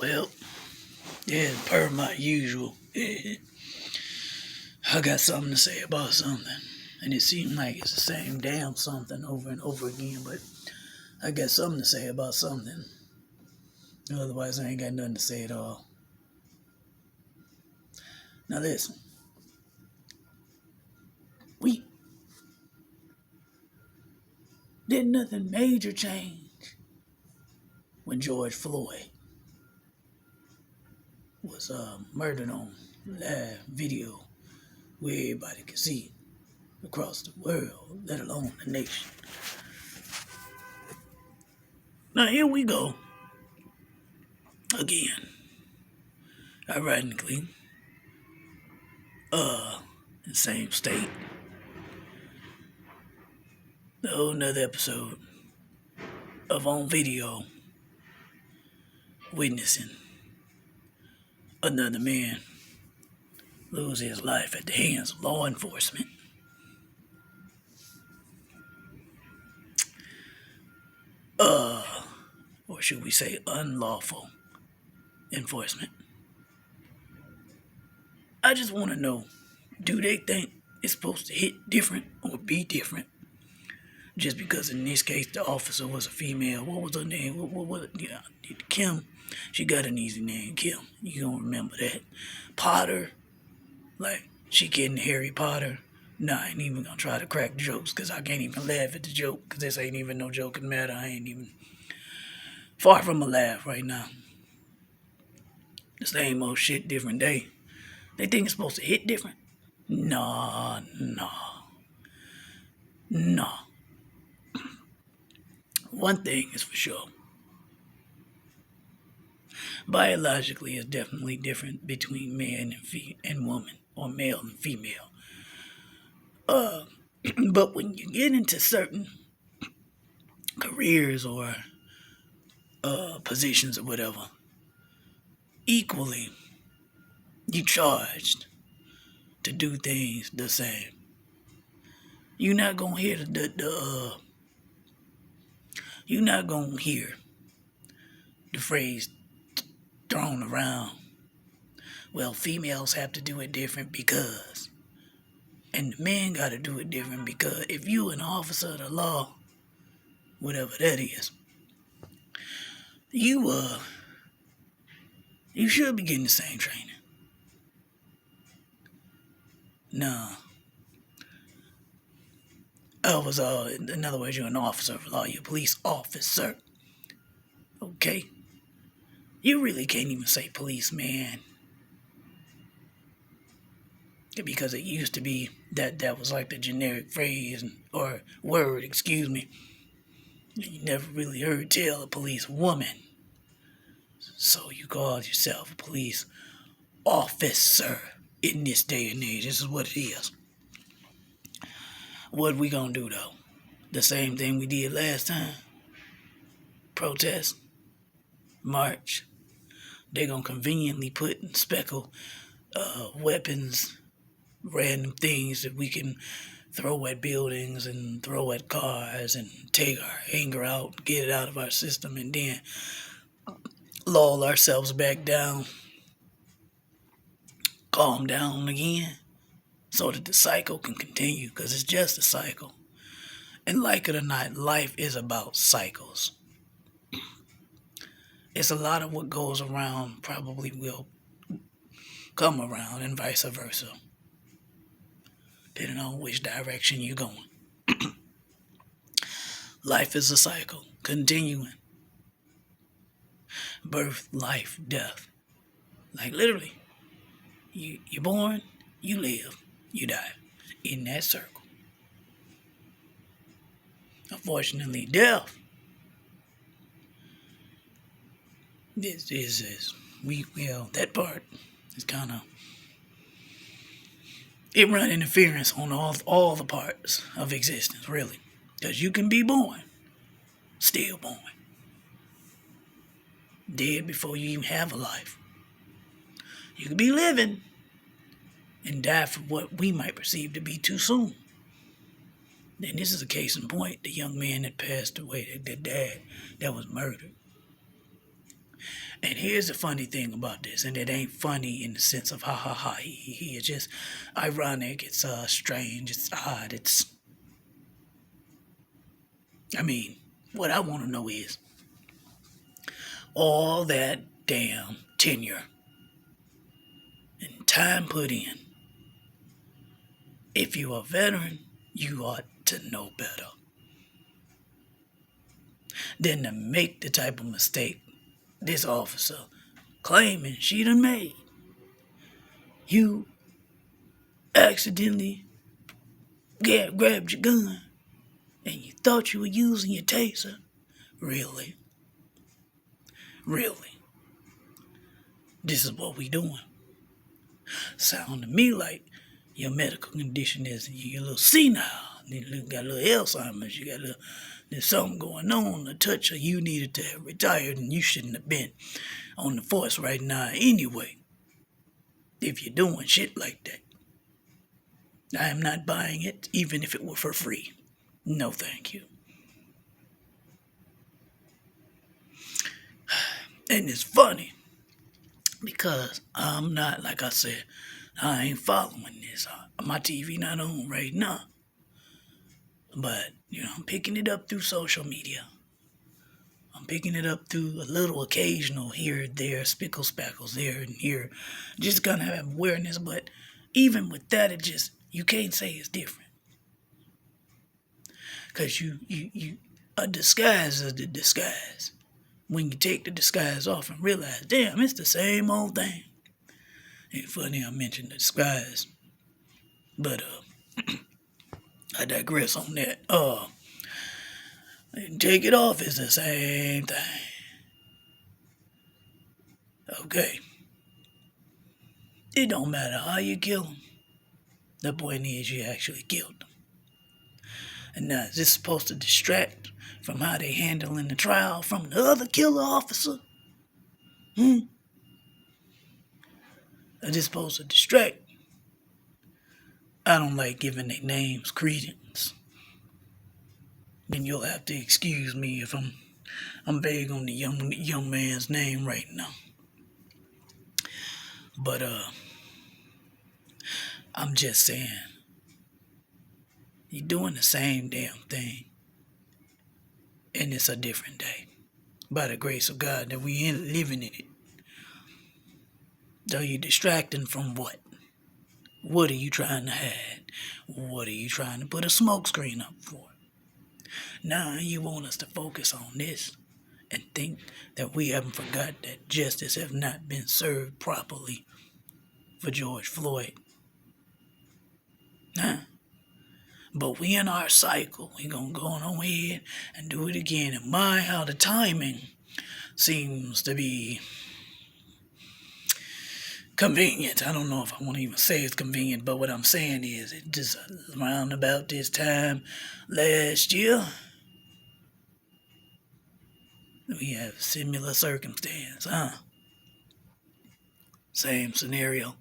Well, yeah, per my usual, I got something to say about something. And it seemed like it's the same damn something over and over again, but I got something to say about something. Otherwise, I ain't got nothing to say at all. Now, listen, we did nothing major change when George Floyd was murdered on live video where everybody could see across the world, let alone the nation. Now, here we go again, ironically, the same state. A whole nother episode of on video witnessing another man lose his life at the hands of law enforcement. Or should we say unlawful enforcement. I just want to know, do they think it's supposed to hit different or be different? Just because in this case the officer was a female. What was her name? Yeah, Kim. She got an easy name, Kim. You don't remember that. Potter. Like, she getting Harry Potter. Nah, I ain't even gonna try to crack jokes because I can't even laugh at the joke because this ain't even no joking matter. I ain't even far from a laugh right now. The same old shit, different day. They think it's supposed to hit different? Nah. One thing is for sure. Biologically, it's definitely different between man and woman, or male and female. But when you get into certain careers or positions or whatever, equally, you charged to do things the same. You're not gonna hear you're not gonna hear the phrase thrown around. Well, females have to do it different because, and the men got to do it different because if you an officer of the law, whatever that is, you should be getting the same training. No. I was in other words, you're an officer of law, you're a police officer. Okay? You really can't even say policeman. Because it used to be that was like the generic phrase or word, excuse me. You never really heard tell a police woman. So you call yourself a police officer in this day and age. This is what it is. What we gonna do though? The same thing we did last time. Protest. March. They gonna conveniently put and speckle weapons, random things that we can throw at buildings and throw at cars and take our anger out, get it out of our system, and then lull ourselves back down, calm down again, so that the cycle can continue, because it's just a cycle. And like it or not, life is about cycles. It's a lot of what goes around probably will come around and vice versa, depending on which direction you're going. Life is a cycle, continuing. Birth, life, death. Like literally, you're born, you live, you die. In that circle. Unfortunately, death is that part is kind of, it run interference on all the parts of existence, really. Because you can be born, still born, dead before you even have a life. You could be living and die for what we might perceive to be too soon. And this is a case in point, the young man that passed away, that died, that was murdered. And here's the funny thing about this, and it ain't funny in the sense of ha ha ha he. It's just ironic. It's strange. It's odd. I mean, what I want to know is all that damn tenure and time put in. If you're a veteran, you ought to know better than to make the type of mistake this officer claiming she done made. You accidentally grabbed your gun and you thought you were using your taser. Really? Really? This is what we doing. Sound to me like your medical condition is you're a little senile. You got a little Alzheimer's. You got there's something going on. A touch of you needed to have retired and you shouldn't have been on the force right now anyway. If you're doing shit like that. I am not buying it, even if it were for free. No, thank you. And it's funny because I'm not, like I said, I ain't following this. My TV not on right now. But, I'm picking it up through social media. I'm picking it up through a little occasional here and there, spickle spackles there and here. Just kind of have awareness, but even with that, you can't say it's different. Because a disguise is the disguise. When you take the disguise off and realize, damn, it's the same old thing. Ain't funny I mentioned the disguise. But, I digress on that. Take it off is the same thing. Okay. It don't matter how you kill him. The point is you actually killed him. And now is this supposed to distract from how they handling the trial from the other killer officer? Is this supposed to distract? I don't like giving their names credence. Then you'll have to excuse me if I'm vague on the young man's name right now. But I'm just saying, you're doing the same damn thing, and it's a different day. By the grace of God that we ain't living in it. So you're distracting from what? What are you trying to hide? What are you trying to put a smoke screen up for? Now you want us to focus on this and think that we haven't forgot that justice have not been served properly for George Floyd. But we in our cycle. We gonna go on ahead and do it again. And my, how the timing seems to be convenient. I don't know if I want to even say it's convenient, but what I'm saying is it just around about this time last year, we have a similar circumstance, Same scenario.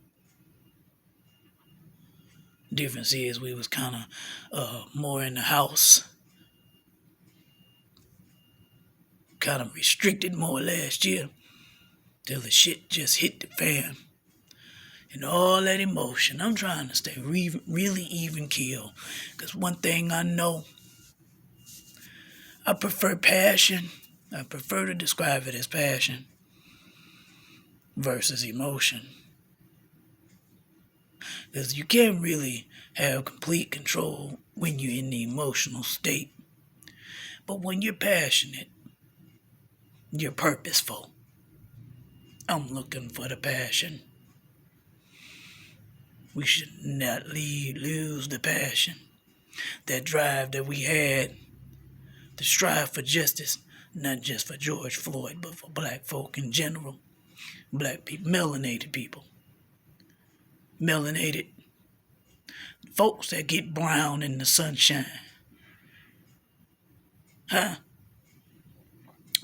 Difference is we was kind of more in the house, kind of restricted more last year, till the shit just hit the fan. And all that emotion, I'm trying to stay really even keel. Because one thing I know, I prefer passion. I prefer to describe it as passion versus emotion. Because you can't really have complete control when you're in the emotional state. But when you're passionate, you're purposeful. I'm looking for the passion. We should not lose the passion, that drive that we had to strive for justice, not just for George Floyd, but for black folk in general, black people, melanated people. Melanated folks that get brown in the sunshine.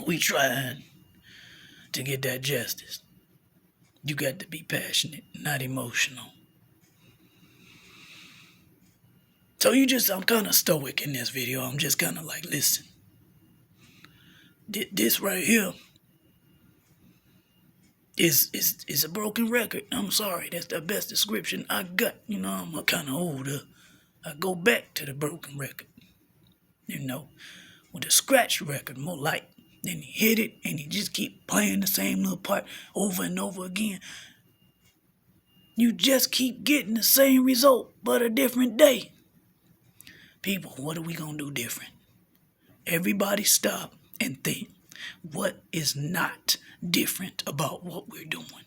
We trying to get that justice. You got to be passionate, not emotional. So I'm kind of stoic in this video. I'm just kind of like, listen, this right here It's a broken record. I'm sorry, that's the best description I got. You know, I'm kind of older. I go back to the broken record. You know, with a scratch record, more like. Then he hit it, and he just keep playing the same little part over and over again. You just keep getting the same result, but a different day. People, what are we gonna do different? Everybody stop and think, what is not different about what we're doing?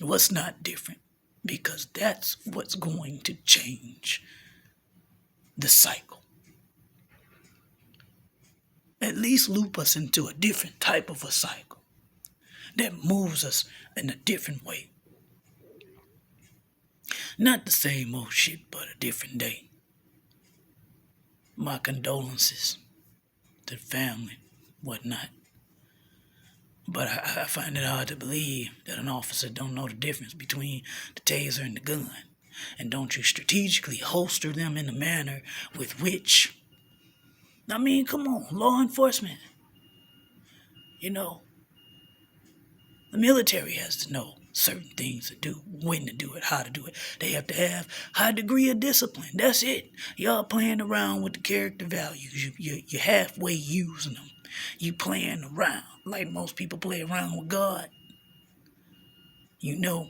What's not different? Because that's what's going to change the cycle. At least loop us into a different type of a cycle that moves us in a different way. Not the same old shit, but a different day. My condolences to the family, whatnot. But I find it hard to believe that an officer don't know the difference between the taser and the gun. And don't you strategically holster them in a manner with which, I mean, come on, law enforcement. You know, the military has to know certain things to do, when to do it, how to do it. They have to have high degree of discipline. That's it. Y'all playing around with the character values. You're halfway using them. You playing around like most people play around with God. You know,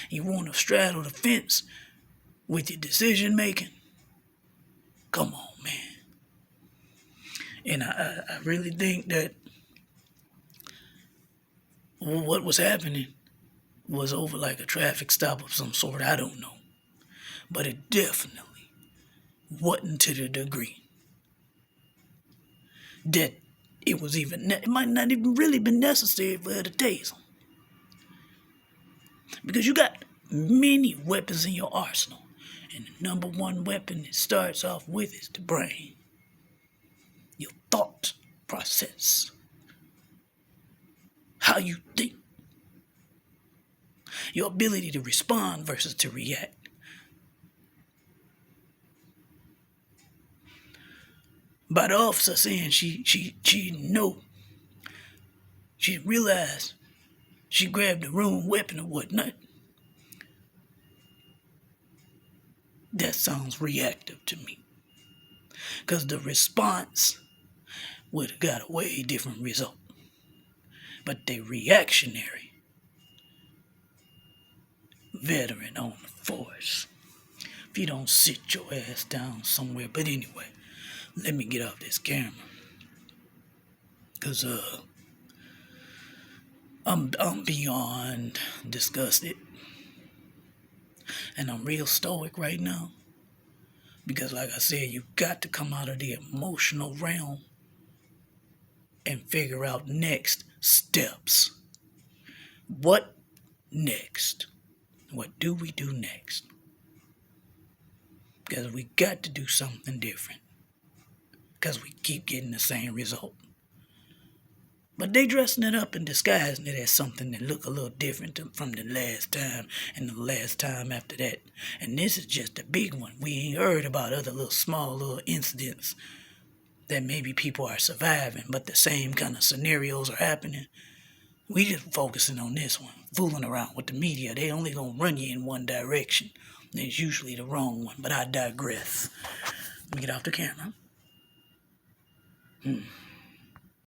you want to straddle the fence with your decision making. Come on, man. And I really think that what was happening was over like a traffic stop of some sort. I don't know. But it definitely wasn't to the degree that it was even, it might not even really been necessary for her to tase them. Because you got many weapons in your arsenal. And the number one weapon it starts off with is the brain. Your thought process. How you think. Your ability to respond versus to react. By the officer saying she know. She realized she grabbed the wrong weapon or whatnot. That sounds reactive to me. Because the response would have got a way different result. But they reactionary. Veteran on the force. If you don't sit your ass down somewhere. But anyway, let me get off this camera. Because, I'm beyond disgusted. And I'm real stoic right now. Because like I said, you got to come out of the emotional realm and figure out next steps. What next? What do we do next? Because we got to do something different. Because we keep getting the same result. But they dressing it up and disguising it as something that look a little different from the last time and the last time after that. And this is just a big one. We ain't heard about other little small little incidents that maybe people are surviving, but the same kind of scenarios are happening. We just focusing on this one, fooling around with the media. They only gonna run you in one direction. And it's usually the wrong one, but I digress. Let me get off the camera.